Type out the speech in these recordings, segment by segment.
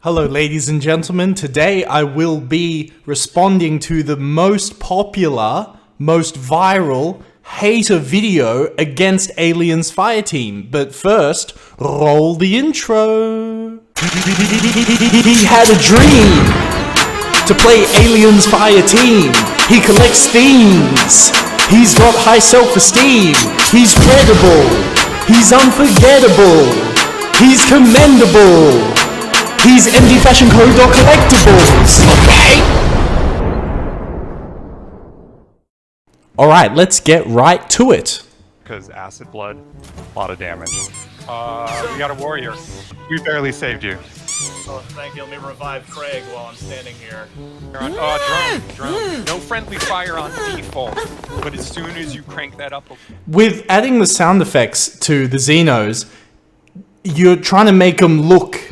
Hello, ladies and gentlemen. Today I will be responding to the most popular, most viral hater video against Aliens Fireteam. But first, roll the intro. He had a dream to play Aliens Fireteam. He collects themes. He's got high self-esteem. He's credible. He's unforgettable. He's commendable. He's MD Fashion Code or Collectibles, okay? Alright, let's get right to it. Because acid blood, a lot of damage. We got a warrior. We barely saved you. Oh, thank you. Let me revive Craig while I'm standing here. Drone. No friendly fire on default. But as soon as you crank that up... With adding the sound effects to the Xenos, you're trying to make them look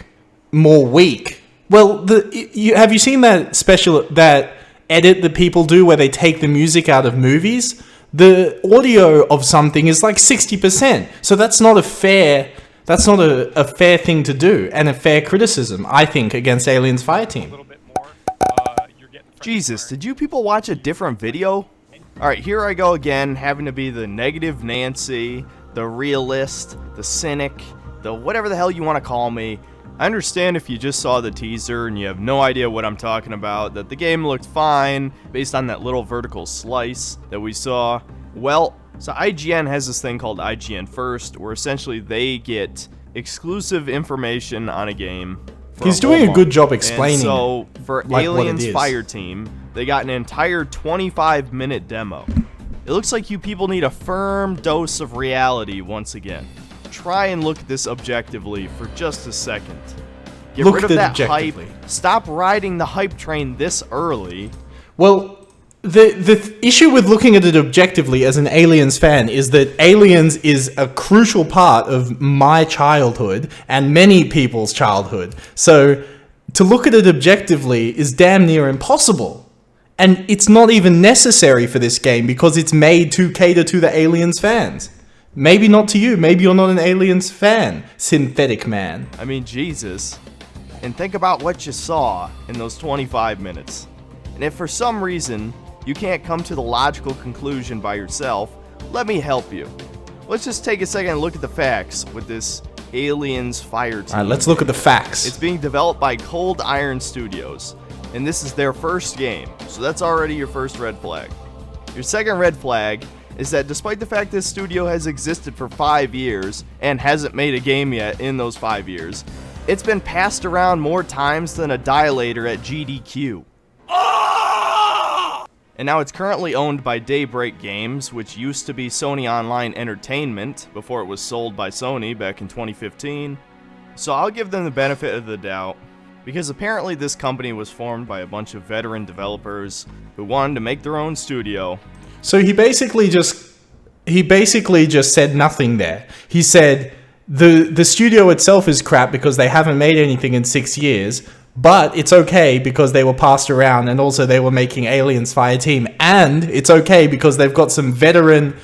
more weak. Well, have you seen that edit that people do where they take the music out of movies? The audio of something is like 60%. So that's not a fair thing to do, and a fair criticism, I think, against Aliens Fireteam. Jesus, did you people watch a different video? Alright, here I go again, having to be the negative Nancy, the realist, the cynic, the whatever the hell you want to call me. I understand if you just saw the teaser and you have no idea what I'm talking about, that the game looked fine based on that little vertical slice that we saw. Well, so IGN has this thing called IGN First, where essentially they get exclusive information on a game. He's doing a good job explaining. And so for like Aliens Fireteam, they got an entire 25-minute demo. It looks like you people need a firm dose of reality once again. Try and look at this objectively for just a second. Get rid of that hype. Stop riding the hype train this early. Well, the issue with looking at it objectively as an Aliens fan is that Aliens is a crucial part of my childhood and many people's childhood. So to look at it objectively is damn near impossible. And it's not even necessary for this game because it's made to cater to the Aliens fans. Maybe not to you. Maybe you're not an Aliens fan, synthetic man. I mean, Jesus. And think about what you saw in those 25 minutes. And if for some reason you can't come to the logical conclusion by yourself, let me help you. Let's just take a second and look at the facts with this Aliens Fireteam. Alright, let's look at the facts. It's being developed by Cold Iron Studios, and this is their first game. So that's already your first red flag. Your second red flag is that despite the fact this studio has existed for 5 years and hasn't made a game yet in those 5 years, it's been passed around more times than a dilator at GDQ. And now it's currently owned by Daybreak Games, which used to be Sony Online Entertainment before it was sold by Sony back in 2015. So I'll give them the benefit of the doubt, because apparently this company was formed by a bunch of veteran developers who wanted to make their own studio. So he basically just said nothing there. He said the studio itself is crap because they haven't made anything in 6 years, but it's okay because they were passed around, and also they were making Aliens Fireteam, and it's okay because they've got some veteran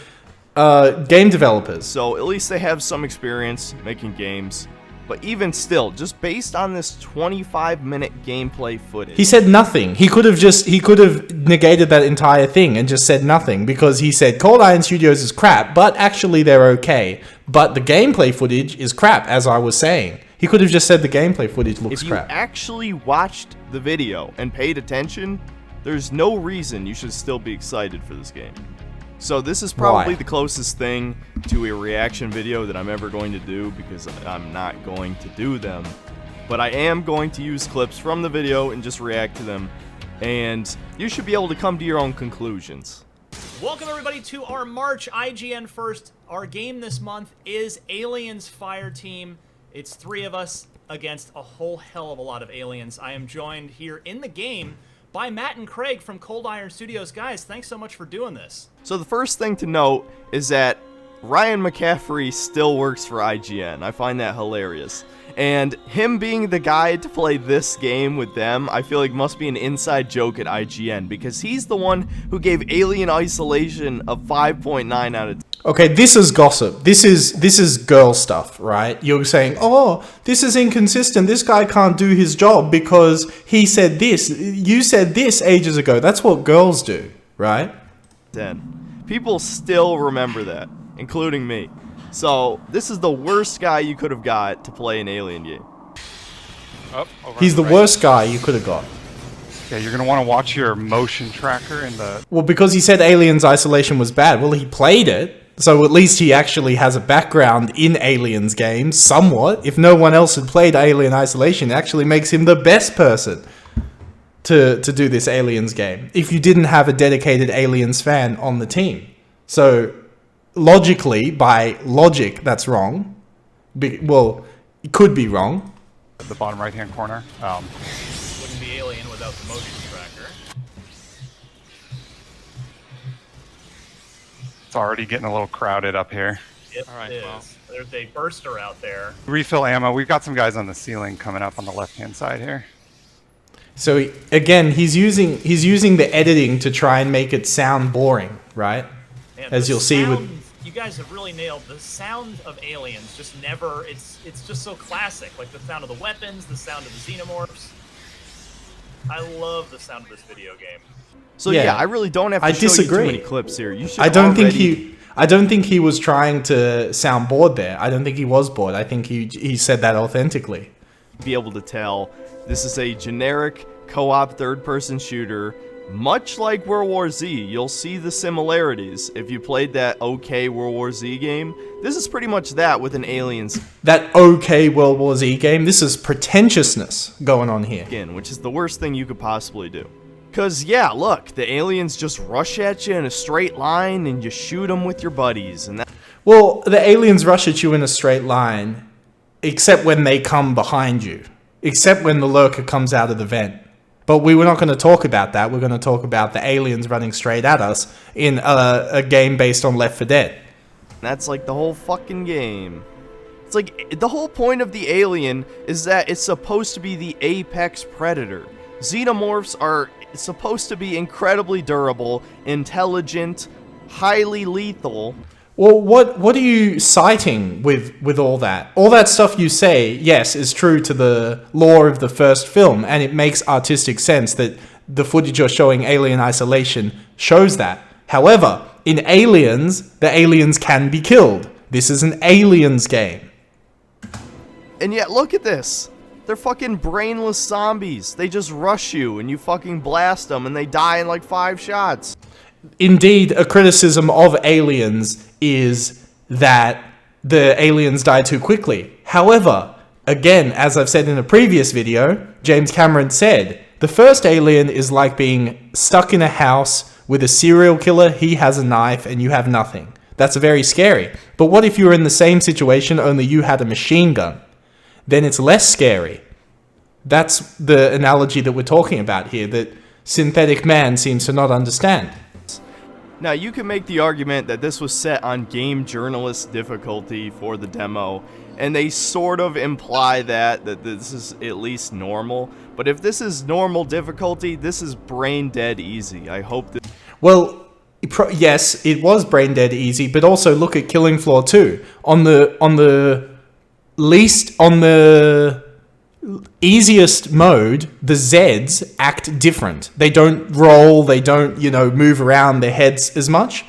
game developers. So at least they have some experience making games. But even still, just based on this 25-minute gameplay footage... He said nothing. He could have negated that entire thing and just said nothing, because he said Cold Iron Studios is crap, but actually they're okay. But the gameplay footage is crap, as I was saying. He could have just said the gameplay footage looks crap. If you actually watched the video and paid attention, there's no reason you should still be excited for this game. So this is probably the closest thing to a reaction video that I'm ever going to do, because I'm not going to do them. But I am going to use clips from the video and just react to them, and you should be able to come to your own conclusions. Welcome everybody to our March IGN First. Our game this month is Aliens Fireteam. It's 3 of us against a whole hell of a lot of aliens. I am joined here in the game by Matt and Craig from Cold Iron Studios. Guys, thanks so much for doing this. So the first thing to note is that Ryan McCaffrey still works for IGN. I find that hilarious. And him being the guy to play this game with them, I feel like must be an inside joke at IGN, because he's the one who gave Alien Isolation a 5.9 out of 10. Okay, this is gossip. This is girl stuff, right? You're saying, oh, this is inconsistent. This guy can't do his job because he said this. You said this ages ago. That's what girls do, right? 10. People still remember that, including me. So, this is the worst guy you could have got to play an Alien game. Oh, over He's on the right. worst guy you could have got. Yeah, you're gonna want to watch your motion tracker in the. Well, because he said Aliens Isolation was bad. Well, he played it, so at least he actually has a background in Aliens games, somewhat. If no one else had played Alien Isolation, it actually makes him the best person to do this Aliens game, if you didn't have a dedicated Aliens fan on the team. So, logically, by logic, that's wrong. Well, it could be wrong. The bottom right-hand corner. Wouldn't be Alien without the motion tracker. It's already getting a little crowded up here. It All right, is. well. There's a burster out there. Refill ammo. We've got some guys on the ceiling coming up on the left-hand side here. So again, he's using the editing to try and make it sound boring, right? Man, As the you'll see with sound- you guys have really nailed the sound of Aliens. Just never. It's just so classic. Like the sound of the weapons, the sound of the xenomorphs. I love the sound of this video game. So Yeah. yeah, I really don't have to I show disagree. you too many clips here. You should I don't already... think he was trying to sound bored there. I don't think he was bored. I think he said that authentically. be able to tell this is a generic co-op third-person shooter, much like World War Z. You'll see the similarities. If you played that okay World War Z game, this is pretty much that with an Aliens That okay World War Z game, this is pretentiousness going on here. skin, which is the worst thing you could possibly do. Cause yeah, look, the aliens just rush at you in a straight line and you shoot them with your buddies, and that Well, the aliens rush at you in a straight line, except when they come behind you. Except when the lurker comes out of the vent. But we were not going to talk about that. We're going to talk about the aliens running straight at us in a game based on Left 4 Dead. that's like the whole fucking game. It's like the whole point of the alien is that it's supposed to be the apex predator. Xenomorphs are supposed to be incredibly durable, intelligent, highly lethal. Well, what are you citing with all that? All that stuff you say, yes, is true to the lore of the first film, and it makes artistic sense that the footage you're showing, Alien Isolation, shows that. However, in Aliens, the aliens can be killed. This is an Aliens game. And yet, look at this. They're fucking brainless zombies. They just rush you and you fucking blast them and they die in like 5 shots. Indeed, a criticism of Aliens is that the aliens die too quickly. However, again, as I've said in a previous video, James Cameron said, the first Alien is like being stuck in a house with a serial killer, he has a knife, and you have nothing. That's very scary. But what if you were in the same situation, only you had a machine gun? Then it's less scary. That's the analogy that we're talking about here, that synthetic man seems to not understand. Now, you can make the argument that this was set on game journalist difficulty for the demo, and they sort of imply that this is at least normal. But if this is normal difficulty, this is brain dead easy. I hope that... Well, yes, it was brain dead easy, but also look at Killing Floor 2. On the easiest mode, the Zeds act different. They don't roll, they don't, move around their heads as much.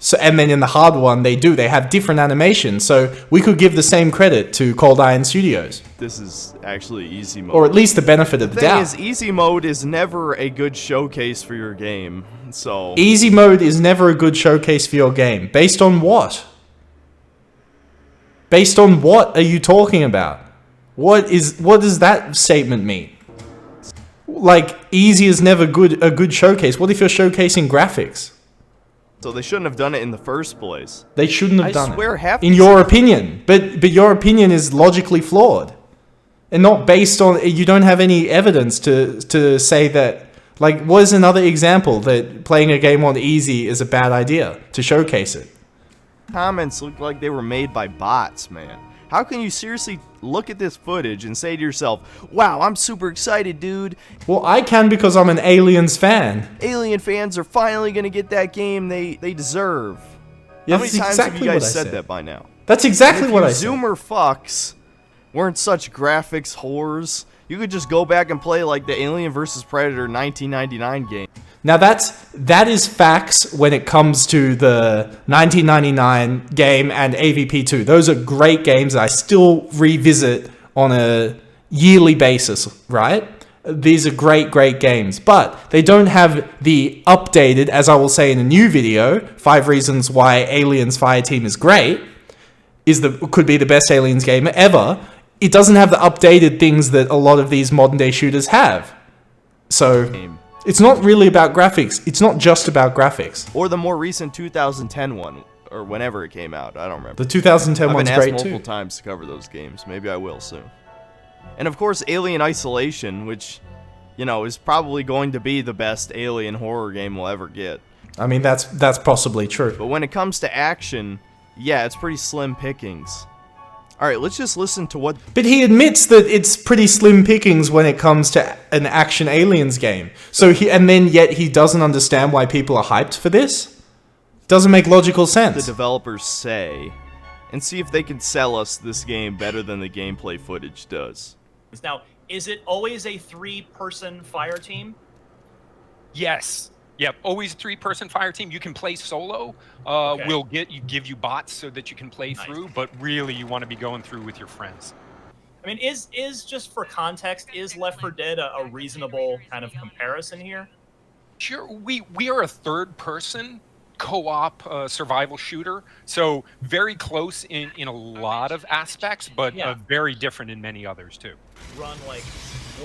So, and then in the hard one, they do. They have different animations. So we could give the same credit to Cold Iron Studios. This is actually easy mode. Or at least the benefit of the thing doubt. is, easy mode is never a good showcase for your game. So Easy mode is never a good showcase for your game. Based on what? Based on what are you talking about? What does that statement mean? Like, easy is never a good showcase. What if you're showcasing graphics? So they shouldn't have done it in the first place. They shouldn't have done I swear it. half In your opinion. But your opinion is logically flawed. And not based on... You don't have any evidence to say that... Like, what is another example that playing a game on easy is a bad idea to showcase it? Comments look like they were made by bots, man. How can you seriously look at this footage and say to yourself, wow, I'm super excited, dude. Well, I can because I'm an Aliens fan. Alien fans are finally going to get that game they deserve. Yeah, How many that's times exactly have you guys what I said said. that by now? That's exactly what I said. Zoomer fucks weren't such graphics whores, you could just go back and play like the Alien vs. Predator 1999 game. Now that is facts when it comes to the 1999 game and AVP2. Those are great games that I still revisit on a yearly basis, right? These are great games, but they don't have the updated, as I will say in a new video, 5 reasons why Aliens Fireteam is great, could be the best Aliens game ever. It doesn't have the updated things that a lot of these modern day shooters have. So it's not really about graphics. It's not just about graphics. Or the more recent 2010 one, or whenever it came out. I don't remember. The 2010 one's I've been great asked too. multiple times to cover those games. Maybe I will soon. And of course, Alien Isolation, which, you know, is probably going to be the best alien horror game we'll ever get. I mean, that's possibly true. But when it comes to action, yeah, it's pretty slim pickings. Alright, let's just listen to what... But he admits that it's pretty slim pickings when it comes to an action Aliens game. So yet he doesn't understand why people are hyped for this? Doesn't make logical sense. the developers say, and see if they can sell us this game better than the gameplay footage does. Now, is it always a 3-person fire team? Yes. Yep. Always a 3-person fire team. You can play solo. Okay. We'll give you bots so that you can play through, but really you want to be going through with your friends. I mean, is just for context, is Left 4 Dead a reasonable kind of comparison here? Sure. We are a 3rd-person co-op survival shooter, so very close in a lot of aspects, but very different in many others too. Run like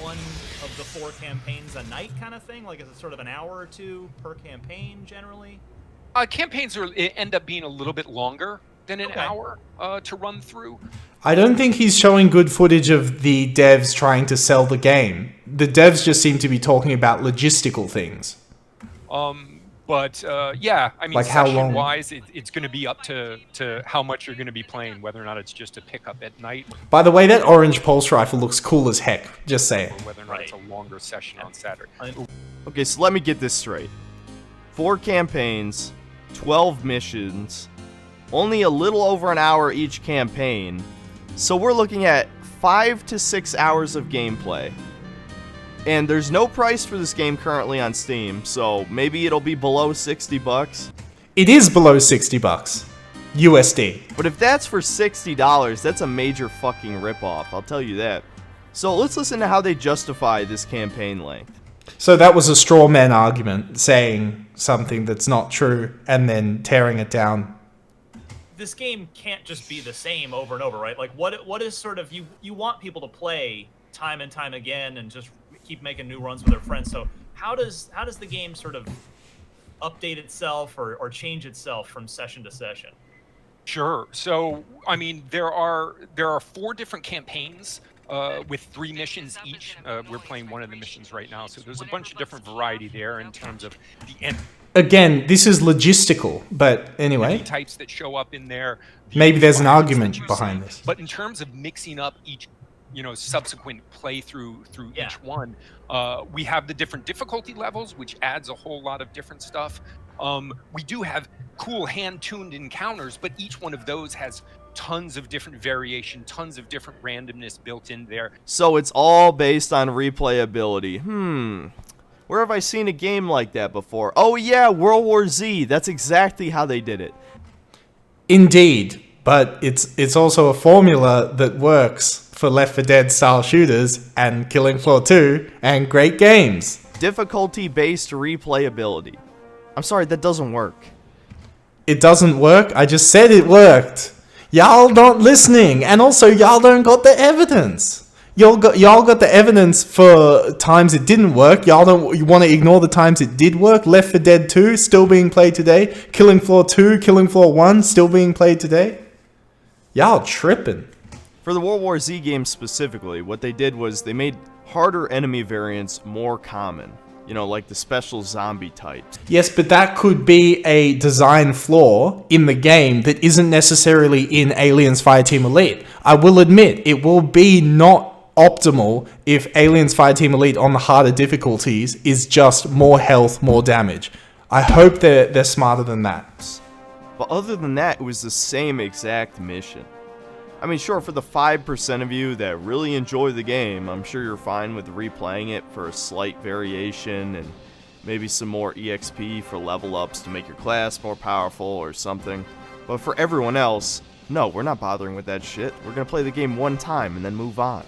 one of the 4 campaigns a night kind of thing? Like, is it sort of an hour or 2 per campaign generally? Campaigns end up being a little bit longer than an hour to run through. I don't think he's showing good footage of the devs trying to sell the game. The devs just seem to be talking about logistical things. But yeah, I mean, like how long? session-wise, it's going to be up to how much you're going to be playing, whether or not it's just a pickup at night. By the way, that orange pulse rifle looks cool as heck. Just saying. Or whether or not it's a longer session on Saturday. Okay, so let me get this straight. 4 campaigns, 12 missions, only a little over an hour each campaign. So we're looking at 5 to 6 hours of gameplay. And there's no price for this game currently on Steam, so maybe it'll be below 60 bucks. It is below 60 bucks. USD. But if that's for $60, that's a major fucking ripoff, I'll tell you that. So let's listen to how they justify this campaign length. So that was a straw man argument, saying something that's not true and then tearing it down. This game can't just be the same over and over, right? Like, what is sort of, you want people to play time and time again and just keep making new runs with their friends. So how does the game sort of update itself or change itself from session to session? Sure. So, I mean, there are 4 different campaigns with 3 missions each. We're playing one of the missions right now, so there's a bunch of different variety there in terms of the end. Again, this is logistical, but anyway. Types that show up in there. Maybe there's an argument that you behind see. this. But in terms of mixing up each, subsequent playthrough through each one, we have the different difficulty levels, which adds a whole lot of different stuff. We do have cool hand-tuned encounters, but each one of those has tons of different variation, tons of different randomness built in there. So it's all based on replayability. Where have I seen a game like that before? Oh yeah, World War Z. That's exactly how they did it. Indeed, but it's also a formula that works for Left 4 Dead style shooters and Killing Floor 2 and great games. Difficulty-based replayability. I'm sorry, that doesn't work. It doesn't work? I just said it worked. Y'all not listening, and also y'all don't got the evidence. Y'all got the evidence for times it didn't work. You want to ignore the times it did work. Left 4 Dead 2 still being played today. Killing Floor 2, Killing Floor 1 still being played today. Y'all tripping. For the World War Z game specifically, what they did was they made harder enemy variants more common. Like the special zombie types. Yes, but that could be a design flaw in the game that isn't necessarily in Aliens Fireteam Elite. I will admit it will be not optimal if Aliens Fireteam Elite on the harder difficulties is just more health, more damage. I hope they're smarter than that. But other than that, it was the same exact mission. I mean, sure, for the 5% of you that really enjoy the game, I'm sure you're fine with replaying it for a slight variation and maybe some more EXP for level ups to make your class more powerful or something. But for everyone else, no, we're not bothering with that shit. We're gonna play the game one time and then move on.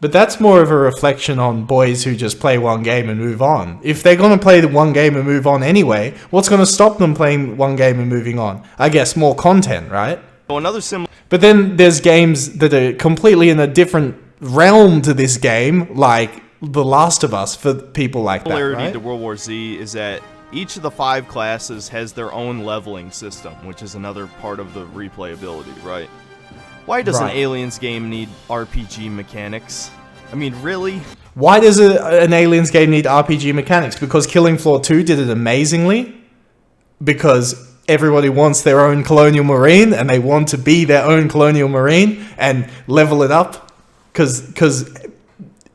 But that's more of a reflection on boys who just play one game and move on. If they're going to play the one game and move on anyway, what's going to stop them playing one game and moving on? I guess more content, right? So another similar... But then there's games that are completely in a different realm to this game, like The Last of Us, for people like that, similarity right? to World War Z is that each of the 5 classes has their own leveling system, which is another part of the replayability, right? Why does an Aliens game need RPG mechanics? I mean, really? Why does an Aliens game need RPG mechanics? Because Killing Floor 2 did it amazingly? Because everybody wants their own Colonial Marine and they want to be their own Colonial Marine and level it up? Because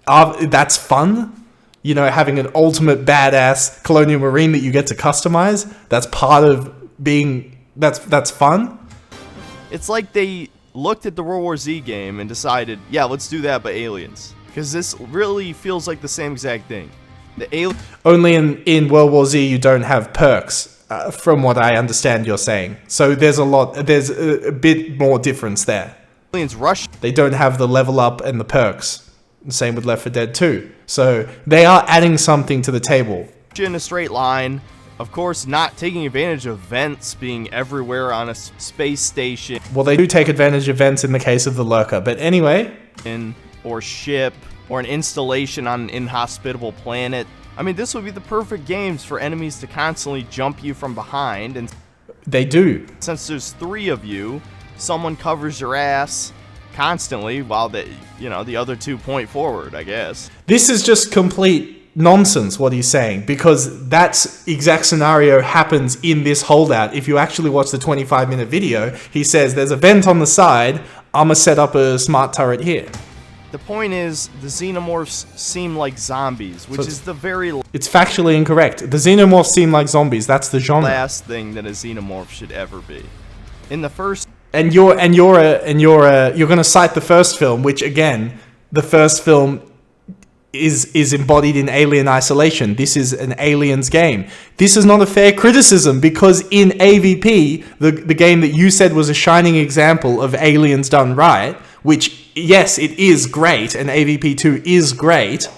that's fun? You know, having an ultimate badass Colonial Marine that you get to customize? That's part of being... That's fun? It's like they looked at the World War Z game and decided, yeah, let's do that, but aliens. Because this really feels like the same exact thing. Only in World War Z you don't have perks, from what I understand you're saying. So there's a bit more difference there. Aliens rush. They don't have the level up and the perks. Same with Left 4 Dead 2. So they are adding something to the table. In a straight line. Of course, not taking advantage of vents being everywhere on a space station. Well, they do take advantage of vents in the case of the Lurker, but anyway. Or ship, or an installation on an inhospitable planet. I mean, this would be the perfect games for enemies to constantly jump you from behind. And they do. Since there's 3 of you, someone covers your ass constantly while the other 2 point forward, I guess. This is just complete nonsense what he's saying, because that exact scenario happens in this holdout. If you actually watch the 25-minute video, he says there's a vent on the side, I'm gonna set up a smart turret here. The point is, the xenomorphs seem like zombies, which is the very... It's factually incorrect. The xenomorphs seem like zombies. That's the genre. Last thing that a xenomorph should ever be. In the first... And you're gonna cite the first film, which again, the first film is embodied in Alien Isolation. This is an Aliens game. This is not a fair criticism, because in AVP, the game that you said was a shining example of Aliens done right, which, yes, it is great, and AVP 2 is great,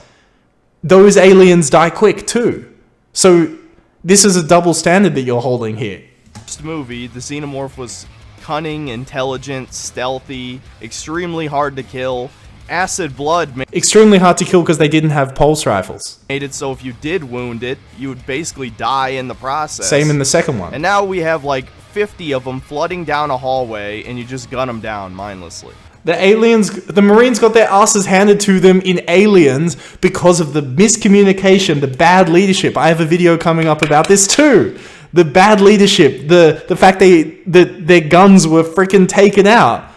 those aliens die quick too. So this is a double standard that you're holding here. First movie, the xenomorph was cunning, intelligent, stealthy, extremely hard to kill. Acid blood extremely hard to kill because they didn't have pulse rifles. Made it so if you did wound it, you would basically die in the process. Same in the second one. And now we have like 50 of them flooding down a hallway, and you just gun them down mindlessly. The Marines got their asses handed to them in Aliens because of the miscommunication, the bad leadership. I have a video coming up about this too. The bad leadership, the fact that their guns were freaking taken out.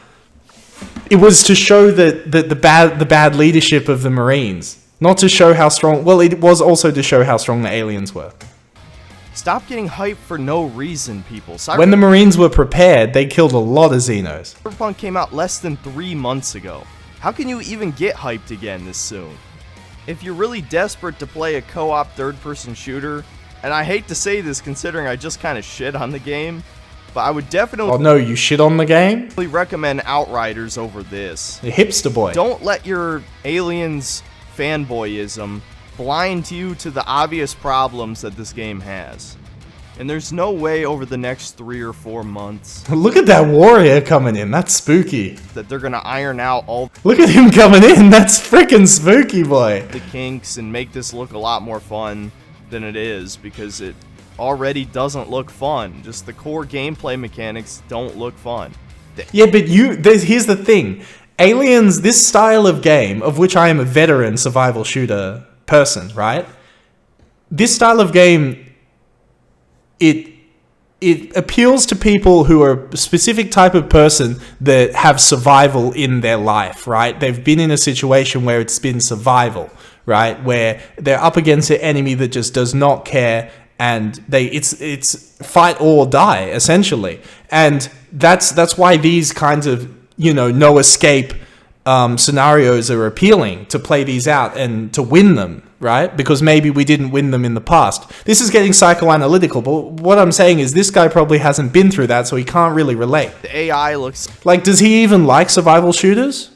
It was to show the bad leadership of the Marines, not to show how strong. Well, it was also to show how strong the aliens were. Stop getting hyped for no reason, people. When the Marines were prepared, they killed a lot of Xenos. Cyberpunk came out less than 3 months ago. How can you even get hyped again this soon? If you're really desperate to play a co-op third-person shooter, and I hate to say this considering I just kind of shit on the game, but I would definitely... Oh no, you shit on the game? ...recommend Outriders over this. The hipster boy. Don't let your Aliens fanboyism blind you to the obvious problems that this game has. And there's no way over the next 3 or 4 months... Look at that warrior coming in, that's spooky. ...that they're gonna iron out all... Look at him coming in, that's freaking spooky, boy. ...the kinks and make this look a lot more fun than it is, because it already doesn't look fun. Just the core gameplay mechanics don't look fun. Yeah, but here's the thing. Aliens, this style of game, of which I am a veteran survival shooter person, right? This style of game, it it appeals to people who are a specific type of person that have survival in their life, right? They've been in a situation where it's been survival, right? Where they're up against an enemy that just does not care, and it's fight or die, essentially. And that's why these kinds of, no escape scenarios are appealing, to play these out and to win them, right? Because maybe we didn't win them in the past. This is getting psychoanalytical, but what I'm saying is this guy probably hasn't been through that, so he can't really relate. The AI looks Like, does he even like survival shooters?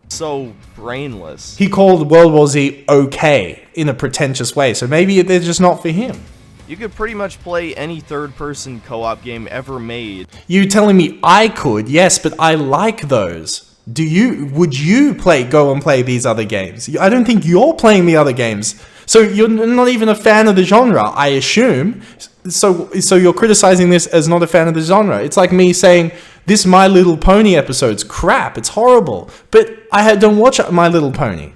so brainless. He called World War Z okay in a pretentious way, so maybe they're just not for him. You could pretty much play any third-person co-op game ever made. You telling me I could? Yes, but I like those. Would you go and play these other games? I don't think you're playing the other games. So you're not even a fan of the genre, I assume. So you're criticizing this as not a fan of the genre. It's like me saying, this My Little Pony episode's crap, it's horrible. But I don't watch My Little Pony.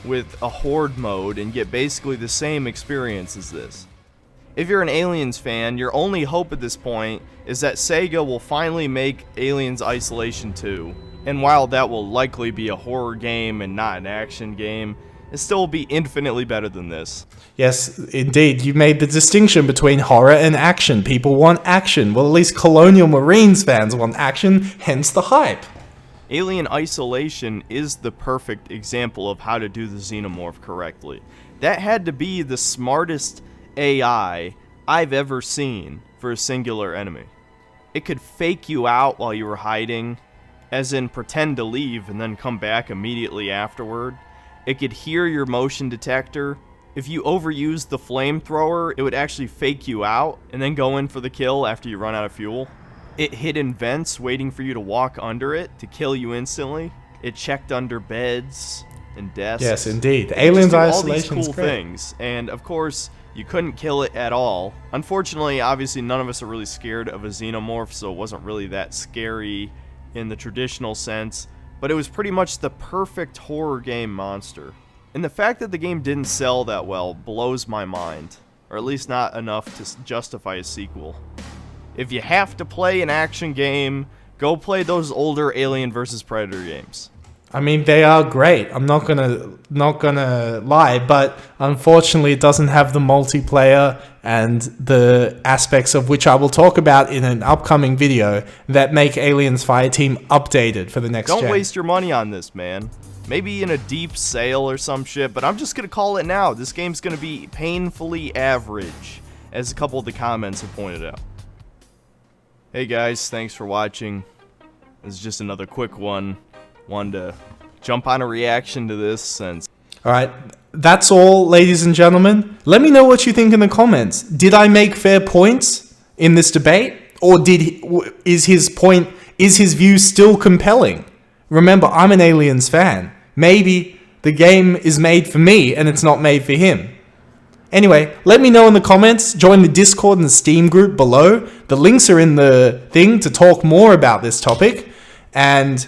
With a horde mode and get basically the same experience as this. If you're an Aliens fan, your only hope at this point is that Sega will finally make Aliens Isolation 2. And while that will likely be a horror game and not an action game, it still will be infinitely better than this. Yes, indeed. You made the distinction between horror and action. People want action. Well, at least Colonial Marines fans want action, hence the hype. Alien Isolation is the perfect example of how to do the xenomorph correctly. That had to be the smartest AI I've ever seen for a singular enemy. It could fake you out while you were hiding, as in pretend to leave and then come back immediately afterward. It could hear your motion detector. If you overused the flamethrower, it would actually fake you out and then go in for the kill after you run out of fuel. It hid in vents waiting for you to walk under it to kill you instantly. It checked under beds and desks. Yes, indeed. Aliens Isolation is cool great. things, and of course, you couldn't kill it at all. Unfortunately, obviously, none of us are really scared of a xenomorph, so it wasn't really that scary in the traditional sense, but it was pretty much the perfect horror game monster. And the fact that the game didn't sell that well blows my mind, or at least not enough to justify a sequel. If you have to play an action game, go play those older Alien vs. Predator games. I mean, they are great. I'm not gonna lie, but unfortunately, it doesn't have the multiplayer and the aspects of which I will talk about in an upcoming video that make Aliens Fireteam updated for the next gen. Don't waste your money on this, man. Maybe in a deep sale or some shit, but I'm just gonna call it now. This game's gonna be painfully average, as a couple of the comments have pointed out. Hey guys, thanks for watching. This is just another quick one. Wanted to jump on a reaction to this since... Alright, that's all, ladies and gentlemen. Let me know what you think in the comments. Did I make fair points in this debate? Or is his view still compelling? Remember, I'm an Aliens fan. Maybe the game is made for me and it's not made for him. Anyway, let me know in the comments. Join the Discord and the Steam group below. The links are in the thing to talk more about this topic. And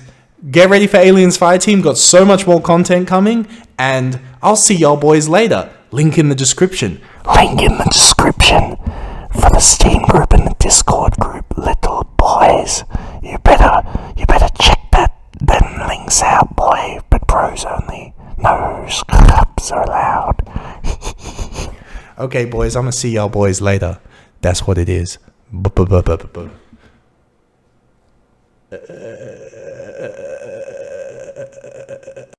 get ready for Aliens Fireteam. Got so much more content coming. And I'll see y'all boys later. Link in the description. Link in the description for the Steam group and the Discord group, little boys. You better check them links out, boy. But bros only. No scraps are allowed. Okay, boys, I'm gonna see y'all boys later. That's what it is.